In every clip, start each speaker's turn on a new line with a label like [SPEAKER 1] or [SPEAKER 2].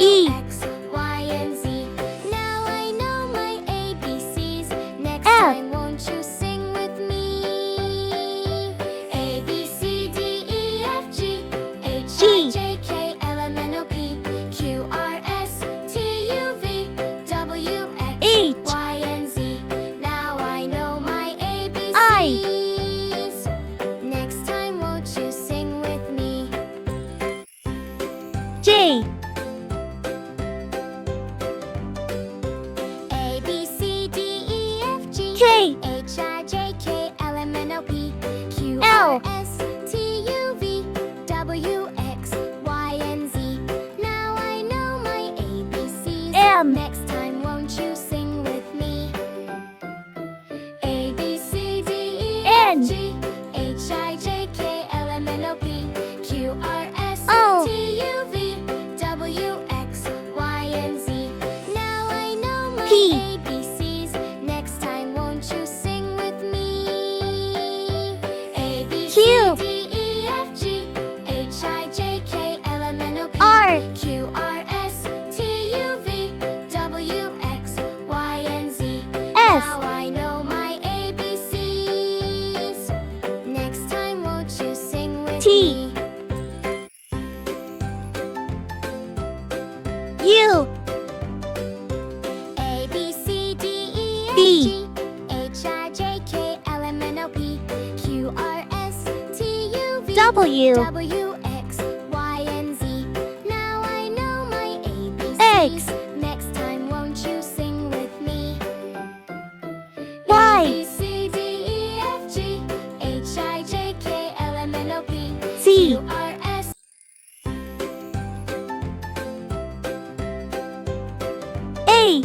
[SPEAKER 1] E.
[SPEAKER 2] X, Y, and Z. Now I know my ABCs. Next
[SPEAKER 1] F.
[SPEAKER 2] time, won't you sing with me? A, B, C, D, E, F, G, H, I, J, K, L, M, N, O, P, Q, R, S, T, U, V, W, X,
[SPEAKER 1] H.
[SPEAKER 2] Y, and Z. Now I know my ABCs. Next time, won't you sing with me?
[SPEAKER 1] J.
[SPEAKER 2] A, B, C, D, E, F, G,
[SPEAKER 1] K.
[SPEAKER 2] H, I, J, K, L, M, N, O, P, Q,
[SPEAKER 1] L.
[SPEAKER 2] R, S, T, U, V, W, X, Y, and Z. Now I know my ABCs.
[SPEAKER 1] M.
[SPEAKER 2] Next time, won't you sing with me? A, B, C, D, E,
[SPEAKER 1] N.
[SPEAKER 2] F, G, H, I, J, K, L, M, N, O, P, Q, R, S,
[SPEAKER 1] O.
[SPEAKER 2] T, U, V, W, X, Y, and Z. Now I know my
[SPEAKER 1] P.
[SPEAKER 2] ABCs. Next time, won't you sing with me? A, B,
[SPEAKER 1] Q.
[SPEAKER 2] C, D, E, F, G, H, I, J, K, L, M, N, O, P,
[SPEAKER 1] R.
[SPEAKER 2] Q, R, S, T, U, V, W, X, Y, and Z.
[SPEAKER 1] S.
[SPEAKER 2] Now I know my ABCs. Next time, won't you sing with
[SPEAKER 1] T.
[SPEAKER 2] me?
[SPEAKER 1] U.
[SPEAKER 2] A, B, C, D, E, F,
[SPEAKER 1] B.
[SPEAKER 2] G, H, I, J, K, L, M, N, O, P, Q, R, S, T, U, V,
[SPEAKER 1] W.
[SPEAKER 2] W, X, Y, and Z. Now I know my ABCs.
[SPEAKER 1] X.
[SPEAKER 2] Next time, won't you sing with me?
[SPEAKER 1] Y.
[SPEAKER 2] A, B, C, D, E, F, G, H, I, J, K, L, M, N, O, P,
[SPEAKER 1] C.
[SPEAKER 2] Q, R, S.
[SPEAKER 1] A.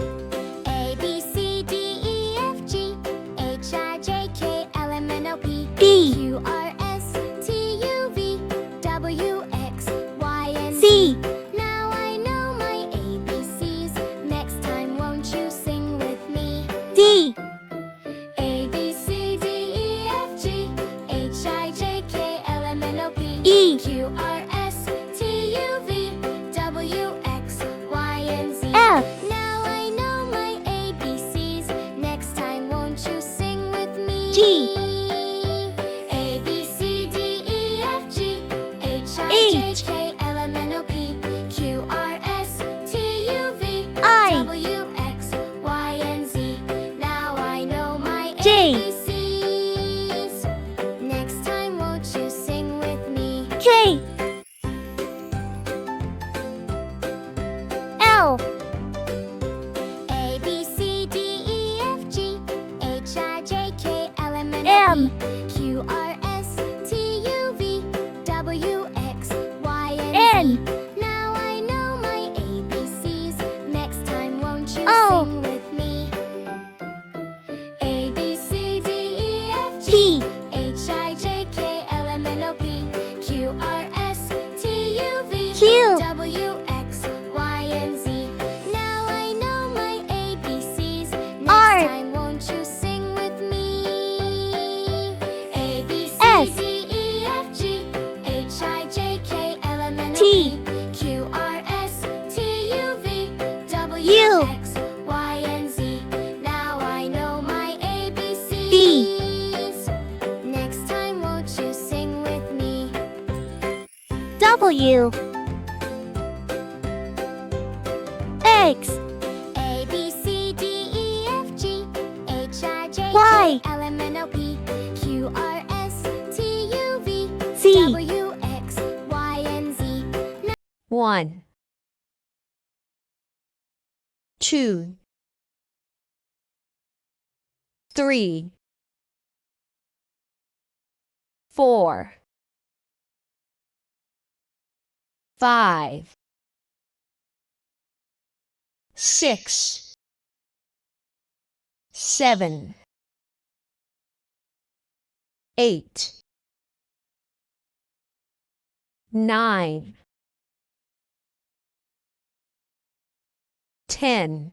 [SPEAKER 2] A, B, C, D, E, F, G, H, I, J, K, L, M, N, O, P,
[SPEAKER 1] B.
[SPEAKER 2] Q, R, S, T, U, V, W, X, Y, and
[SPEAKER 1] C.
[SPEAKER 2] Z. Now I know my ABCs. Next time, won't you sing with me?
[SPEAKER 1] D.
[SPEAKER 2] A, B, C, D, E, F, G, H, I, J, K, L, M, N, O, P,
[SPEAKER 1] E.
[SPEAKER 2] Q, R, S, T, U, V, W, X, Y, and Z.
[SPEAKER 1] F.
[SPEAKER 2] Now I know my ABCs. Next time, won't you sing with me?
[SPEAKER 1] G.
[SPEAKER 2] A, B, C, D, E, F, G, H, I,
[SPEAKER 1] H.
[SPEAKER 2] J, K, L, M, N, O, P, Q, R, S, T, U, V,
[SPEAKER 1] I.
[SPEAKER 2] W, X, Y, and Z. Now I know my
[SPEAKER 1] J.
[SPEAKER 2] ABCs. Next time, won't you sing with me?
[SPEAKER 1] K. L.
[SPEAKER 2] A, B, C, D, E, F, G, H, I, J, K, L, M, N,
[SPEAKER 1] M.
[SPEAKER 2] O, P, Q, R, S, T, U, V, W, X, Y, and
[SPEAKER 1] N.
[SPEAKER 2] Z. Now I know my ABCs. Next time, won't you
[SPEAKER 1] O.
[SPEAKER 2] sing with me? A, B, C, D, E, F, G,
[SPEAKER 1] P.
[SPEAKER 2] H, I, J, K, L, M, N, O, P, Q, R, S, T, U, V,
[SPEAKER 1] Q.
[SPEAKER 2] W, X, Y, and Z. Now I know my ABCs. Next
[SPEAKER 1] R.
[SPEAKER 2] time, won't you sing with me? A, B, C,
[SPEAKER 1] S.
[SPEAKER 2] D, E, F, G, H, I, J, K, L, M, N, O,
[SPEAKER 1] T.
[SPEAKER 2] P, Q, R, S, T, U, V, W,
[SPEAKER 1] U.
[SPEAKER 2] X, Y, and Z. Now I know my ABCs.
[SPEAKER 1] V.
[SPEAKER 2] Next time, won't you sing with me?
[SPEAKER 1] W. X.
[SPEAKER 2] A, B, C, D, E, F, G, H, I, J,
[SPEAKER 1] Y.
[SPEAKER 2] K, L, M, N, O, P, Q, R, S, T, U, V,
[SPEAKER 1] C.
[SPEAKER 2] W, X, Y, and Z.
[SPEAKER 1] 1, 2, 3, 4, 5, 6, 7, 8, 9, 10,